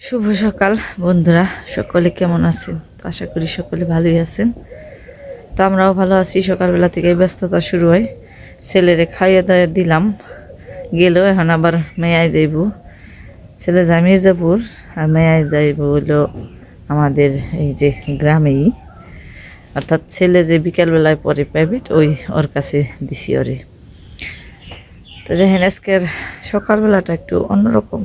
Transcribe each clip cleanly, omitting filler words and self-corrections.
শুভ সকাল বন্ধুরা, সকলে কেমন আছেন? তো আশা করি সকলে ভালোই আছেন। তো আমরাও ভালো আছি। সকালবেলা থেকে ব্যস্ততা শুরু হয়। ছেলেরে খাইয়ে দাইয়ে দিলাম, গেল। এখন আবার মেয়ায় যাইব। ছেলে যায় মির্জাপুর আর মেয়ায় যাইব হলো আমাদের এই যে গ্রামেই, অর্থাৎ ছেলে যে বিকালবেলায় পড়ে প্রাইভেট, ওই ওর কাছে দিছি ওরে। তো দেখেন আজকের সকালবেলাটা একটু অন্যরকম।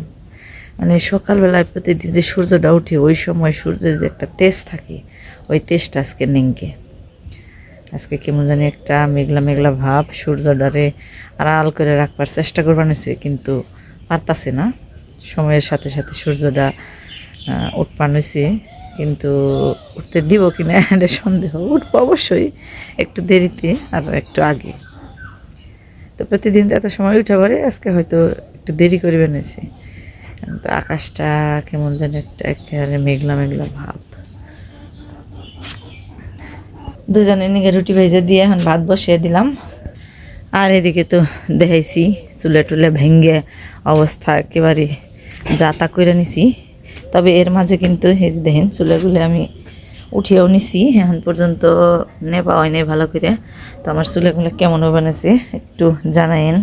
মানে সকালবেলায় প্রতিদিন যে সূর্যটা ওঠে, ওই সময় সূর্যের যে একটা তেজ থাকে, ওই তেজটা আজকে নেংকে। আজকে কেমন জানি একটা মেঘলা মেঘলা ভাব, সূর্যটারে আড়াল করে রাখবার চেষ্টা করবার নিছে, কিন্তু পারতাছে না। সময়ের সাথে সাথে সূর্যটা উঠপান হয়েছে, কিন্তু উঠতে দিব কিনা এটা সন্দেহ। উঠবো অবশ্যই, একটু দেরিতে আর একটু আগে। তো প্রতিদিন তো এত সময় উঠে পড়ে, আজকে হয়তো একটু দেরি করে বানিয়েছে। তো আকাশটা কেমন যেন একটা একেবারে মেঘলা মেঘলা ভাব। দুজনে নিগে রুটি ভেজে দিয়ে এখন ভাত বসিয়ে দিলাম। আর এদিকে তো দেখাইছি চুলে টুলে ভেঙ্গে অবস্থা একেবারে যা তা করে নিছি। তবে এর মাঝে কিন্তু এই যে দেখেন চুলেগুলো আমি উঠিয়েও নিছি, এখন পর্যন্ত নেবা হয় নাই ভালো করে। তো আমার চুলেগুলো কেমন বানাইছে একটু জানায়েন।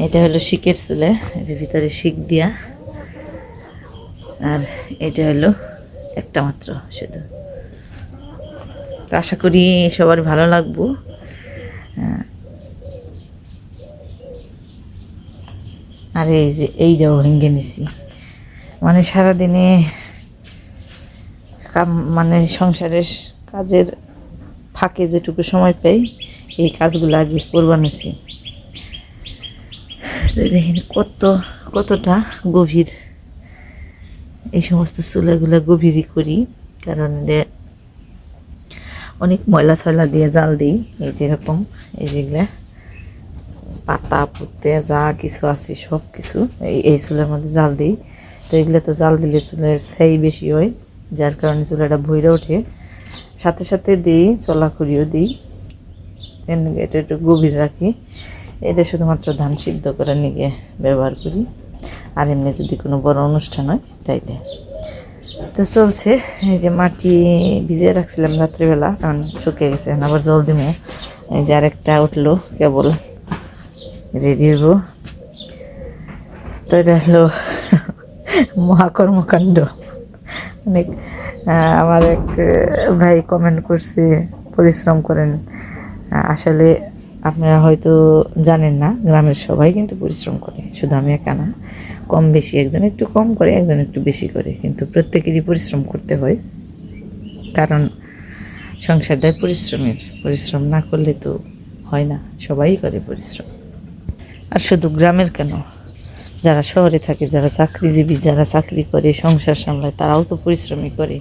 এটা হলো শিকের চুলে, এই যে ভিতরে শিক দিয়া, আর এটা হলো একটা মাত্র শুধু। তো আশা করি সবার ভালো লাগবো। আর এই যে এইটাও ভেঙে নিছি, মানে সারাদিনে মানে সংসারের কাজের ফাঁকে যেটুকু সময় পাই, এই কাজগুলো আগে করবার নিছি। দেখেন কতটা গভীর। এই সমস্ত চুলাগুলো গভীরই করি, কারণ অনেক ময়লা ছয়লা দিয়ে জাল দিই। এই যেরকম এই যেগুলা পাতা পুঁতে যা কিছু আছে সব কিছু এই চুলের মধ্যে জাল দিই। তো এগুলো তো জাল দিলে চুলের ছাই বেশি হয়, যার কারণে চুলাটা ভইরা ওঠে। সাথে সাথে দিই চলাখড়িও দিই, এটা একটু গভীর রাখি। এটা শুধুমাত্র ধান সিদ্ধ করে নিয়ে ব্যবহার করি, আর এমনি যদি কোনো বড় অনুষ্ঠান হয় তাইলে। তো চলছে। এই যে মাটি ভিজিয়ে রাখছিলাম রাত্রিবেলা, কারণ শুকিয়ে গেছে, আবার জল দিব। এই যে আরেকটা উঠলো, কেবল রেডি হইব। তো এটা হলো মহাকর্মকাণ্ড। অনেক আমার এক ভাই কমেন্ট করছে পরিশ্রম করেন। আসলে আপনারা হয়তো জানেন না, গ্রামের সবাই কিন্তু পরিশ্রম করে, শুধু আমি একা না। কম বেশি, একজন একটু কম করে, একজন একটু বেশি করে, কিন্তু প্রত্যেকেরই পরিশ্রম করতে হয়। কারণ সংসারটাই পরিশ্রমের, পরিশ্রম না করলে তো হয় না। সবাই করে পরিশ্রম। আর শুধু গ্রামের কেন, যারা শহরে থাকে, যারা চাকরিজীবী, যারা চাকরি করে সংসার সামলায়, তারাও তো পরিশ্রমই করে।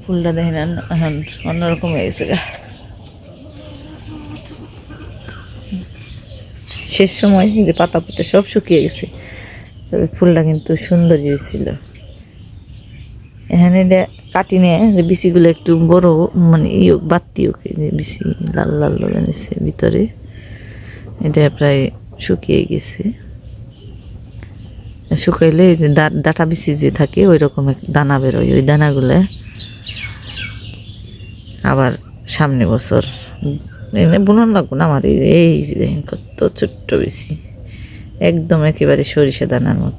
ফুলটা দেখেন এখন অন্যরকম হয়ে গেছে। শেষ সময় যে পাতা পুঁতে সব শুকিয়ে গেছে, তবে ফুলটা কিন্তু সুন্দরই হয়েছিল। এখানে কাটি নিয়ে যে বিচিগুলো একটু বড়, মানে বাড়তি ওকে, যে বিচি লাল লাল বেরিয়েছে ভিতরে, এটা প্রায় শুকিয়ে গেছে। শুকাইলে ডাটা বিচি যে থাকে ওই রকম দানা বেরোয়, ওই দানাগুলো আবার সামনে বছর এনে বুনন লাগবো না। আমার এই যে দেখেন কত ছোট্ট বেশি, একদম একেবারে সরিষা দানার মতো,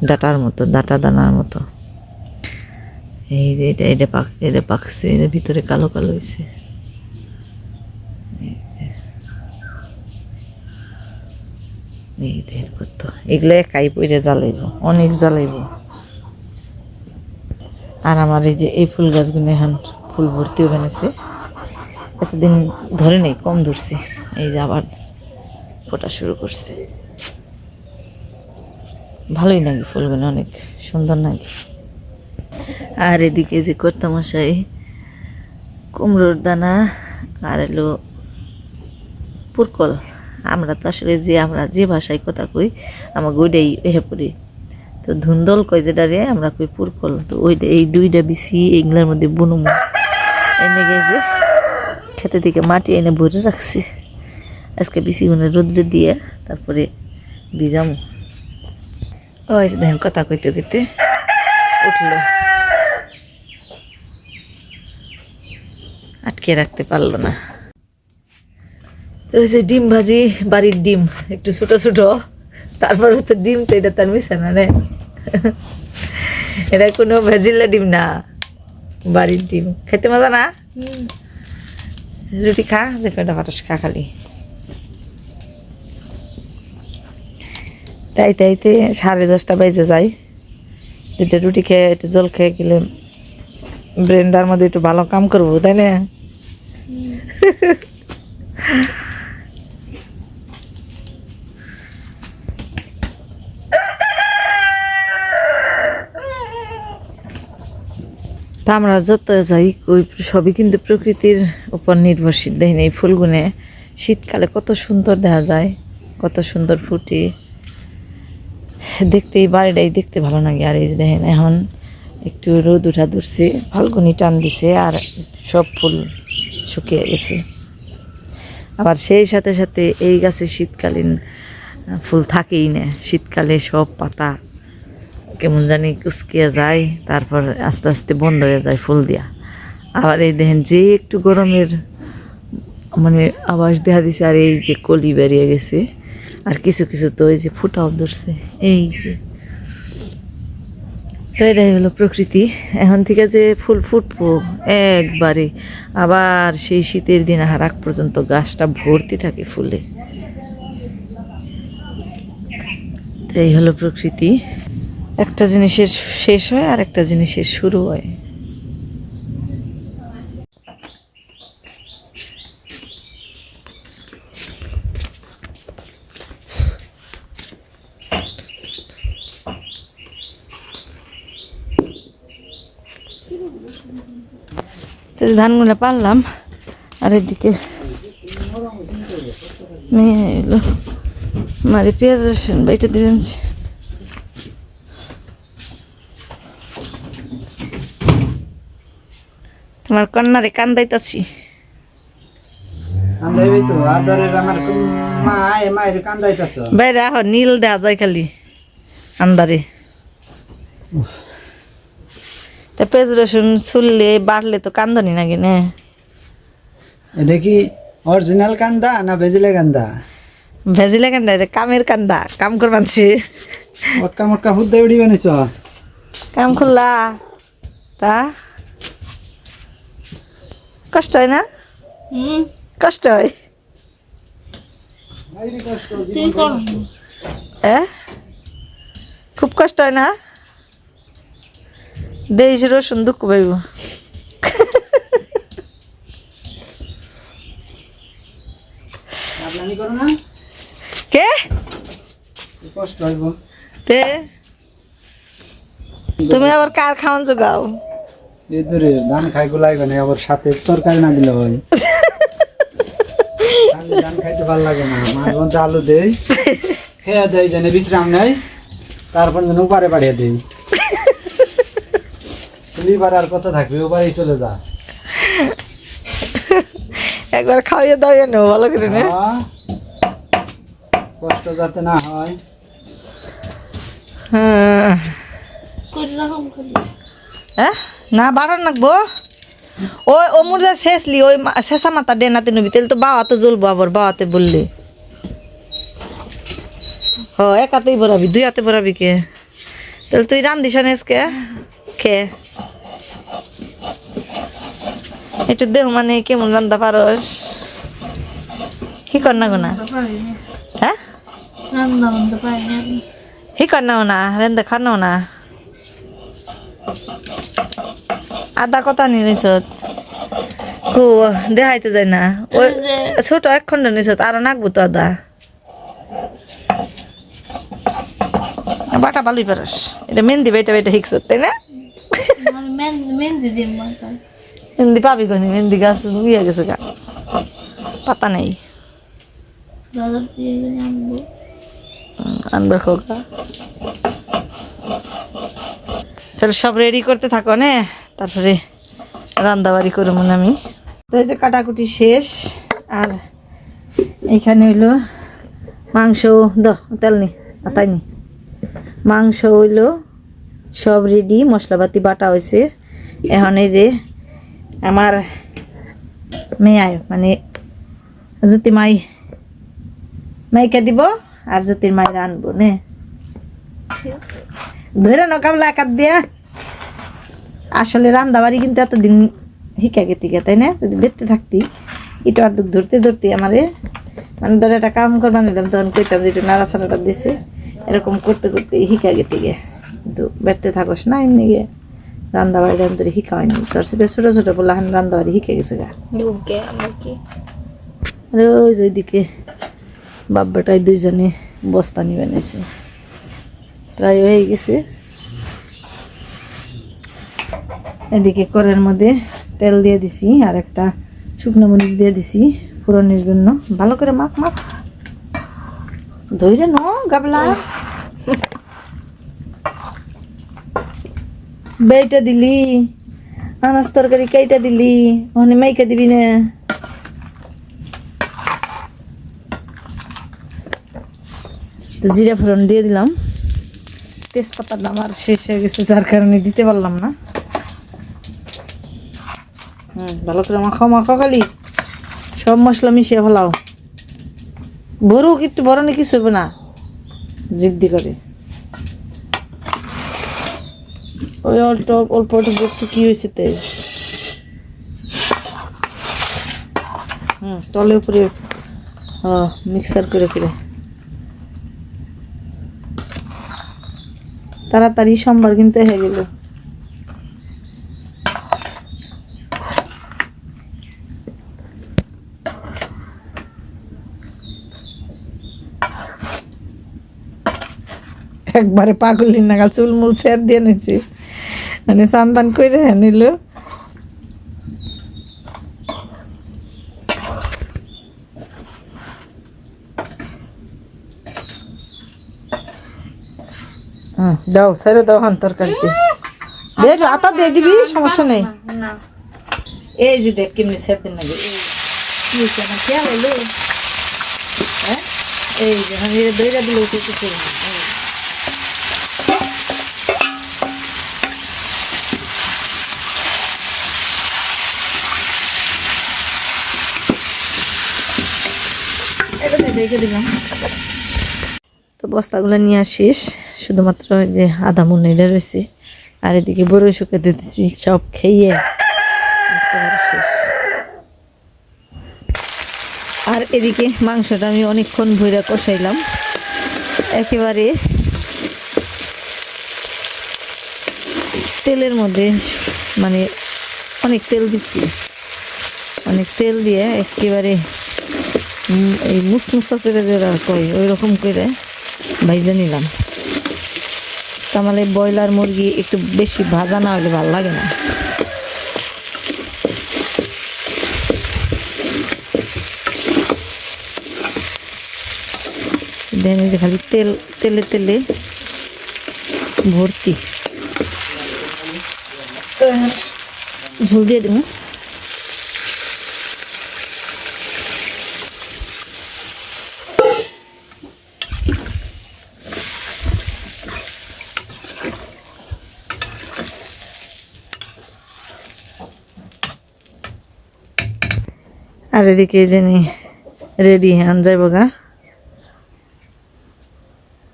ডাটার মতো, ডাটা দানার মতো। এই যে এটা পাকছে, এর ভিতরে কালো কালো হয়েছে। এই দেখেন কত, এগুলো একাই পইরে জ্বালাইব, অনেক জ্বালাইব। আর আমার এই যে এই ফুল গাছগুলো এখন ফুল ভর্তিও বানিয়েছে, এতদিন ধরে নেই, কম ধরছে, এই যে আবার ফোটা শুরু করছে। ভালোই লাগে ফুলগুলো, অনেক সুন্দর লাগে। আর এদিকে যে কর্তামশাই কুমড়োর দানা আর এলো পুরকল, আমরা তো আসলে আমরা যে ভাষায় কথা কই, আমার ওইটাই এহে পড়ি। তো ধুন্দল কয় যেটারে, আমরা কই পুরকল। তো ওইটা, এই দুইটা বিচি এগুলোর মধ্যে বুনুম এনে গেছে খেতে থেকে মাটি এনে ভরে রাখছি। আজকে বিচিগুলো রোদ্রে দিয়ে তারপরে ভিজামো। ওই যে দেখেন কথা কইতে কইতে উঠলো, আটকে রাখতে পারলো না। তো ওই যে ডিম ভাজি, বাড়ির ডিম একটু ছোট ছোট, তারপর তো ডিম তো এটা তার মিশে না রে, এটা কোনো ভেজিলা ডিম না, বাড়ির ডিম। খেতে মজা না? রুটি খা, যে কটা ফাটাস খা খালি। তাই তাইতে 10:30 বাজে যায়। এটা রুটি খেয়ে একটু জল খেয়ে গেলে ব্রেনটার মধ্যে একটু ভালো কাম করবো, তাই না? তা আমরা যত যাই ওই সবই কিন্তু প্রকৃতির উপর নির্ভরশীল। দেখেন এই ফুলগুনে শীতকালে কত সুন্দর দেখা যায়, কত সুন্দর ফুটে, দেখতে এই বাড়িটাই দেখতে ভালো লাগে। আর এই যে দেখেন এখন একটু রোদ উঠা ধরছে, ফাল্গুনি টান দিছে, আর সব ফুল শুকিয়ে গেছে। আবার সেই সাথে সাথে এই গাছে শীতকালীন ফুল থাকেই না, শীতকালে সব পাতা কেমন জানি কুচকিয়ে যায়, তারপর আস্তে আস্তে বন্ধ হয়ে যায় ফুল দিয়া। আবার এই দেখেন যে একটু গরমের মানে আভাস দেখা দিছে, আর এই যে কলি বেরিয়ে গেছে, আর কিছু কিছু তো এই যে ফুটাও ধরছে, এই যে। তো এটাই হলো প্রকৃতি। এখন থেকে যে ফুল ফুটবো একবারে, আবার সেই শীতের দিন আহার আগ পর্যন্ত গাছটা ভর্তি থাকে ফুলে। তো এই হলো প্রকৃতি। একটা জিনিসের শেষ হয় আর একটা জিনিসের শুরু হয়। তো ধানগুলো পারলাম, আর এদিকে মেয়ে এলো, মারে পেঁয়াজ রসুন বাইটা দিবেন। তোমার কন্যারে কান্দাইতাছি। বাইরে আহ, নীল দেওয়া যায় খালি আন্দারে। তা পেঁয়াজ রসুন ছুললে বাড়লে তো কান্দনি নাকি না? এটা কি অরিজিনাল কান্দা না ভেজিলে কান্দা? ভেজিলে কান্দা, এটা কামের কান্দা, কাম করবানছি। মটকা মটকা হুদ্দা উড়ি বানিয়েছ? কাম খুললা তা কষ্ট হয় না? কষ্ট হয় খুব কষ্ট হয় না? দেশ রসুন দুঃখ পাইব। কে কষ্ট হইব? তুমি আবার কার খাওয়ান জোগাও? এই দূরে ধান খাই গুলাইবে না, আবার সাথে তরকারি না দিলে হয়। ধান খাইতে ভালো লাগে না, মাঝে মধ্যে আলু দেই, খেয়ে দেয় যেন বিশ্রাম নেই, তারপর যেন উপারে বাড়িয়ে দেই। লিভার আর কত থাকবে, ওপারেই চলে যা। একবার খাওয়াইয়া দাওয়া নেবো ভালো করে না, কষ্ট যাতে না হয়। হ্যাঁ না বাড়ান লাগবো। ওই অমুর যা শেষলি ওই শেষা মাথা ডেনাতে নবি, তাহলে তো বাওয়াতে জ্বলবো, আবার বাওয়াতে বললে হ একাতেই বরাবি, দুই হাতে বরাবি কে? তাহলে তুই রান্ধিস আজকে খে একটু দেহ, মানে কেমন রান্ধা পারস কি কর না গোনা? হ্যাঁ হি কর নাও না, রান্ধা খাও না। আদা কথা নি নিছ কু দেখাইতে যায় না, ওই ছোট এক খন্ড নিছ, আরো নাকবো তো আদা। বাটা ভালোই পারস, এটা মেহেন্দি বেটা বেটা শিখছ তাই না? মেহেন্দি পাবি কোনি, মেহেন্দি গাছ ইয়ে গেছে গা, পাতা নেই। আনবে খোকা, তাহলে সব রেডি করতে থাকো না, তারপরে রান্দাবাড়ি করবো না আমি। তো এই যে কাটাকুটি শেষ, আর এখানে হইলো মাংস, তেল নি আতাই নি মাংস হইলো সব রেডি, মশলাপাতি বাটা হয়েছে। এখন এই যে আমার মেয়ে মানে জ্যোতি মাইকে দিব আর জ্যোতির মায়ের আনবো নে ধরে না কাবলা একাত দিয়া। আসলে রান্দাবাড়ি কিন্তু এতদিন শিখা গেতে গে তাই না, যদি বেঁধতে থাকতি এটা আর ধরতে ধরতে আমারে মানে ধর একটা কাম করবা নিলাম তখন কইতাম যে একটু নাড়াচাড়াটা দিছে, এরকম করতে করতে শিখা গেতে গে। কিন্তু বেঁধতে থাকস না এমনি গিয়ে রান্দাবাড়ি রান্ধরে শিখা হয়নি। তোর সাথে ছোট ছোট বলে এখন রান্দাবাড়ি শিখে গেছে গা। আরে ওই যে ওইদিকে বাপ বেটায় দুইজনে বস্তা নিয়ে বানাইছে, প্রায় হয়ে গেছে। এদিকে কড়াইয়ের মধ্যে তেল দিয়ে দিছি আর একটা শুকনো মরিচ দিয়ে দিছি ফোড়নের জন্য। ভালো করে মাখ মাখ ধইরে নো গাবলা। বেইটা দিলি আনাজ তরকারি কাইটা দিলি, ওখানে মাইকা দিবি না। তো জিরা ফোড়ন দিয়ে দিলাম, তেজপাতার দাম আর শেষ হয়ে গেছে যার কারণে দিতে পারলাম না। ভালো করে মাখো মাখো, খালি সব মশলা মিশিয়ে ফেলাও। বড় একটু বড় নি কিছু হবে না, জিদ্দি করে ওই অল্প অল্প দেখছি কি হয়েছে তেল। তলে উপরে মিক্সার করে ফিরে তাড়াতাড়ি সোমবার কিন্তু হয়ে গেল। একবারে পাগলির নাগাল চুলমুল ছেড় দিয়ে নিচ্ছি, মানে সান্দান করে নিল। দাও ছেড়ে দাও হান তরকারিতে দে, আতা দিয়ে দিবি সমস্যা নেই। এই যে দেখ কেমনি ছেড়ে দিন নাকি কি হয়েছে না খেয়াল এলো। হ্যাঁ এই যে আমি দইরা দিলে উঠে কিছু রেখে দিলাম। তো বস্তাগুলো নিয়ে শেষ, শুধুমাত্র যে আধা মন এটা রয়েছে আর এদিকে বড় শুকে দিতেছি সব খেয়ে শেষ। আর এদিকে মাংসটা আমি অনেকক্ষণ ভইরা কষাইলাম, একেবারে তেলের মধ্যে মানে অনেক তেল দিচ্ছি, অনেক তেল দিয়ে একেবারে এই মুসমুসা করে যেটা কই ওই রকম করে ভাইজা নিলাম। তাহলে ব্রয়লার মুরগি একটু বেশি ভাজা না হলে ভালো লাগে না। দেন যে খালি তেলে তেলে ভর্তি ঝোল দিয়ে দেবো। আর এদিকে জানি রেডি আন যাইব গা,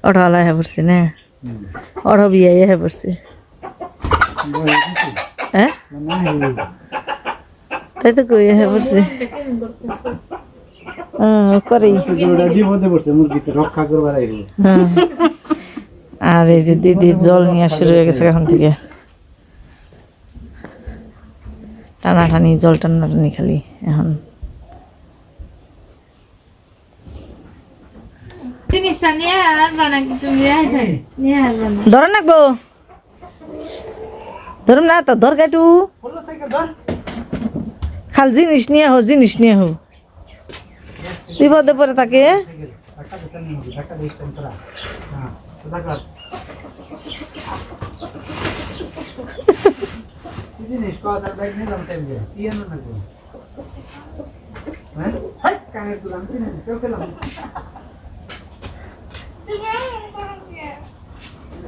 অটোওয়ালা হয়ে পড়ছে না, অটো বিয়ে হয়ে পড়ছে। হ্যাঁ তাই তো কই হয়ে পড়ছে করে। আর এই যে দিদির জল নিয়ে শুরু হয়ে গেছে এখন থেকে, টানাটানি জল টানাটানি খালি। এখন ধরে নাকবো ধরুন না তো ধর গাটু খাল জিনিস নিয়ে হো, জিনিস নিয়ে হো বিপদে পরে থাকে।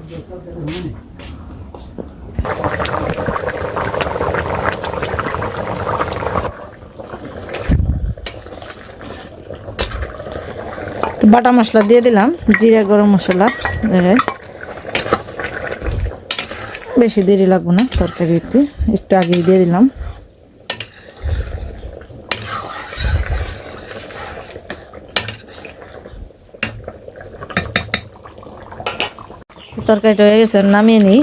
তো বাটা মশলা দিয়ে দিলাম, জিরা গরম মশলা, বেশি দেরি লাগবে না তরকারিতে, একটু আগেই দিয়ে দিলাম। তরকারিটা হয়ে গেছে, নামিয়ে নিই।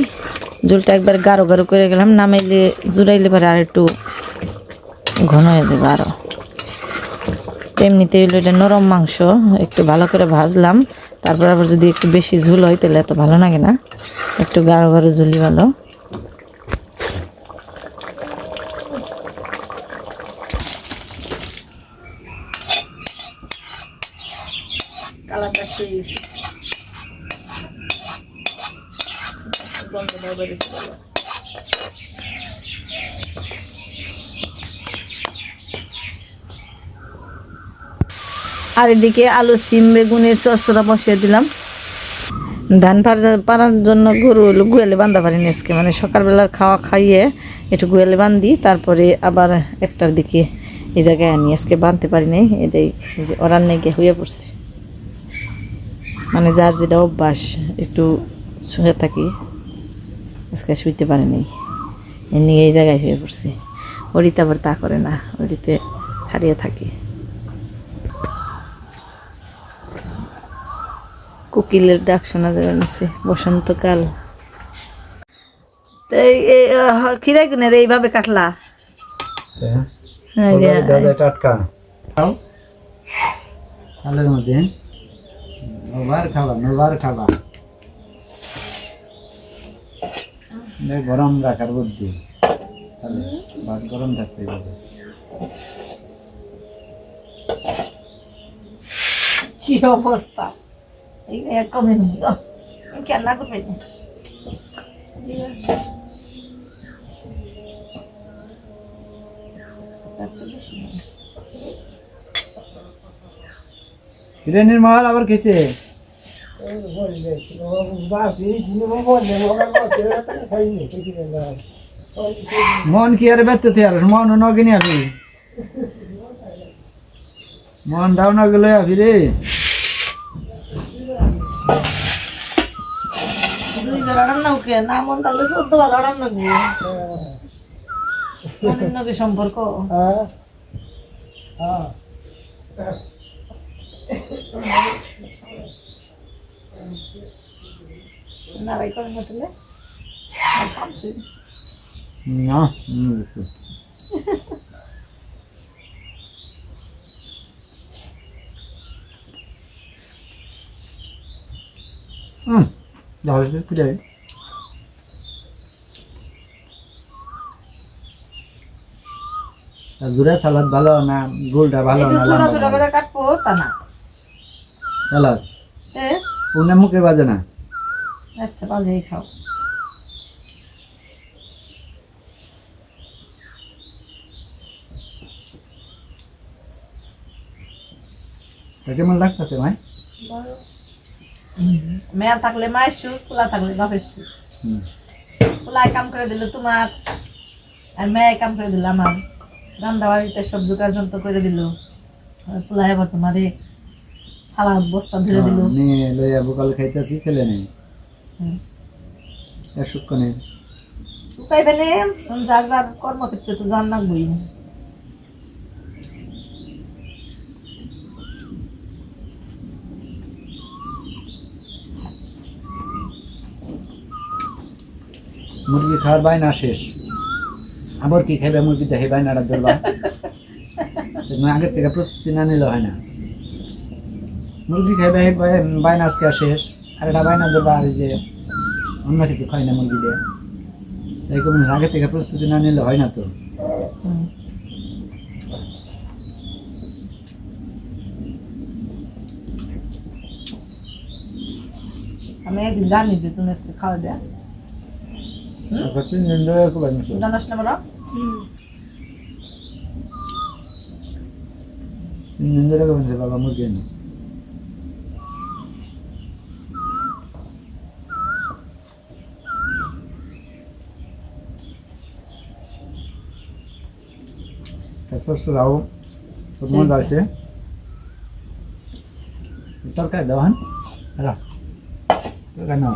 ঝোলটা একবার গাঢ় গাঢ় করে গেলাম, নামাইলে জুড়াইলে পরে আর একটু ঘন হয়ে যাবে আরও। এমনিতে হইলো এটা নরম মাংস, একটু ভালো করে ভাজলাম, তারপর আবার যদি একটু বেশি ঝোল হয় তাহলে এত ভালো লাগে না, একটু গাঢ় গাঢ় ঝুলি ভালো। কালারটা আর এদিকে আলু সিম বেগুনের চচ্চড়া বসিয়ে দিলাম। ধান পাড়ার জন্য গরু হলো গুয়ালে বান্ধা পারিনি আজকে, মানে সকালবেলার খাওয়া খাইয়ে একটু গুয়ালে বান্ধি, তারপরে আবার একটার দিকে এই জায়গায় আনি, আজকে বাঁধতে পারিনি। এটাই এই যে ওরান নাকি হয়ে পড়ছে, মানে যার যেটা অভ্যাস একটু শুয়ে থাকি, আজকে শুইতে পারিনি, এমনি এই জায়গায় হয়ে পড়ছে। ওরিতে আবার তা করে না, ওরিতে হারিয়ে থাকে। কোকিলের ডাক শোনা যাবে নিচে, বসন্তকাল। তো এই খিরাই গুনের এইভাবে কাটলা? টাটকা তালের মধ্যে নবার খাবা গরম রাখার বুদ্ধি, তাহলে ভাত গরম থাকতে হবে। কি অবস্থা, এই কমে কেন করবে না? নির্মল আবার খেয়েছে, মন কি আর ব্যর্থ আর মন নগিনি আবি, মন ডাও না গেলে আবি রে। সম্পর্ক নারাই করে না তুলে না জুরা সালাদ ভালো না গোলটা ভালো না ছোট ছোট করে কাটবো তা না সালাদ উনি মুখে বাজে না। আচ্ছা বাজেই খাও। কেমন লাগতেছে ভাই? মেয়া থাকলে মায়ের সুখ, পোলা থাকলে বাপের সুখ। পোলায় কাম করে দিল তোমার, আর মেয়ে কাম করে দিল আমার। রান্না বাড়িতে সব জোগাড় যন্ত্র করে দিল, পোলায় আবার তোমার সালাদ বস্তা ধরে দিল। মেয়ে লইয়া বোকাল খাইতেছি, ছেলে নেই সুখ নেই। শুকাইবে নে, যার যার কর্মক্ষেত্রে তো জান লাগবই। মুরগি খাওয়ার বাইনা শেষ, আবার কি খাইবে মুরগি দেখে বাইনাটা ধরবা। আগের থেকে প্রস্তুতি না নিলে হয় না। মুরগি খাইবে বাইনা আজকে শেষ, আর এটা বাইনা ধরবা, আর যে অন্য কিছু খাই না মুরগি দিয়ে, তাই কোনো আগে থেকে প্রস্তুতি না নিলে হয় না তো। আমি একদিন জানি যে তুমি আজকে খাওয়া দেয়া জানাস না বলো। বাবা মুরগি সরসরাও খুব মজা আছে তরকারি দাও হ্যাঁ তরকারি নাও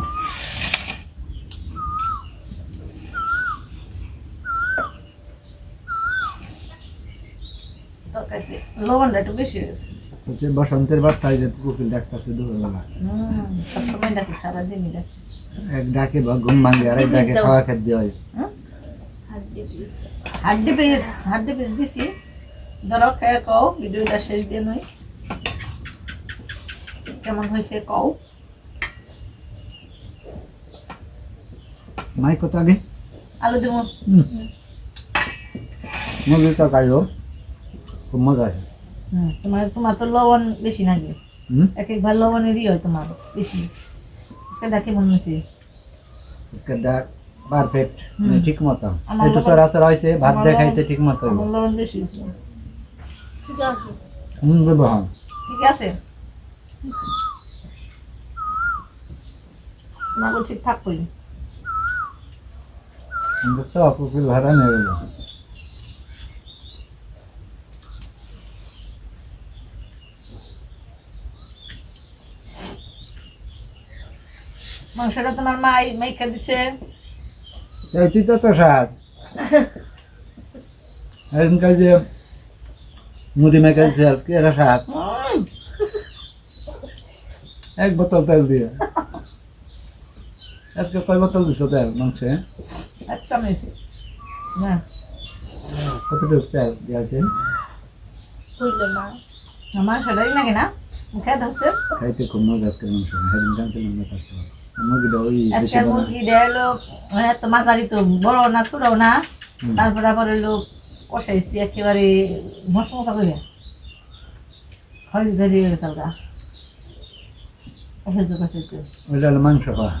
তরকারিতে লবণটা একটু বেশি হয়েছে। হচ্ছে বসন্তের বার্তায় যে কুকুর ডাকতেছে দুপুরবেলা সবসময় ডাকি, সারাদিনই ডাকি। এক ডাকে বা ঘুম ভাঙে আর এক ডাকে খাওয়া খাদ্য হয় হাড্ডি পিস দিছি, ধরো খেয়ে কও, ভিডিওটা শেষ দিয়ে নই কেমন হয়েছে কও। মাই কত আগে আলু দেব, মুরগির তরকারিও খুব মজা আছে তোমার তো লবণ বেশি নাকি, হুম এক একবার লবণেরই হয় তোমার বেশি। সেটা কেমন হয়েছে? इसका डाक परफेक्ट হুম। ঠিক মতো আমার একটু লবণ- সরাসরি হইছে ভাত আমার দেখাইতে লবণ- ঠিক মতো আমার লবণ বেশি হয়েছে। ব্যবহার ঠিক আছে, তোমাকে ঠিক থাকবই। দেখছো কুকুর ভাড়া নিয়ে গেল মাংসটা তোমার মাইকা দিছে। চাইছি তো তো স্বাদ এখনকার যে মুড়ি মেখে দিচ্ছে আর কি একটা স্বাদ এক বোতল তেল দিয়ে আজকে কয় বোতল দিছো তেল মাংসে এক চামচ না কতটুকু তেল দিয়েছে কইলো না, মাংসটাই নাকি না মুখে ধরছে। খাইতে খুব মজা আজকের মাংস সেদিন জানছিলাম না কাছে মুরগিটা ওই বেশি আজকাল বানায়। মুরগি হলো এত মাঝারি তো, বড় না ছোটও না, হুম। তারপরে আবার হলো কষাইছি একেবারে মশমশা করে খড়ি ধরে গেছে ওটা। ওইটা হলো মাংস খাওয়া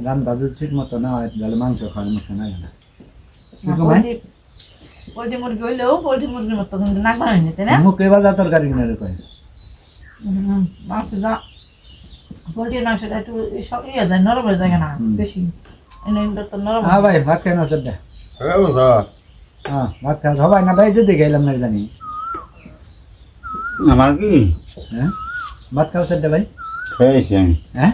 রান্না যদি ঠিক মতো না হয় তাহলে মাংস খাওয়ার মতো না না পোল্ট্রি মুরগি হইলেও পোল্ট্রি মুরগির মতো কিন্তু নাক বানাই নিতে না। মুখে বাজা তরকারি কিনে রে কয় মাংসটা পোল্ট্রির মাংসটা একটু ইয়ে যায়, নরম হয়ে যায় না হুম। বেশি, এটা তো নরম হ্যাঁ ভাই ভাত খাই না স্যার হ্যাঁ ভাত খাওয়া সবাই না ভাই যদি গেলাম না জানি আমার কি হ্যাঁ ভাত খাওয়া স্যার ভাই খেয়েছি আমি হ্যাঁ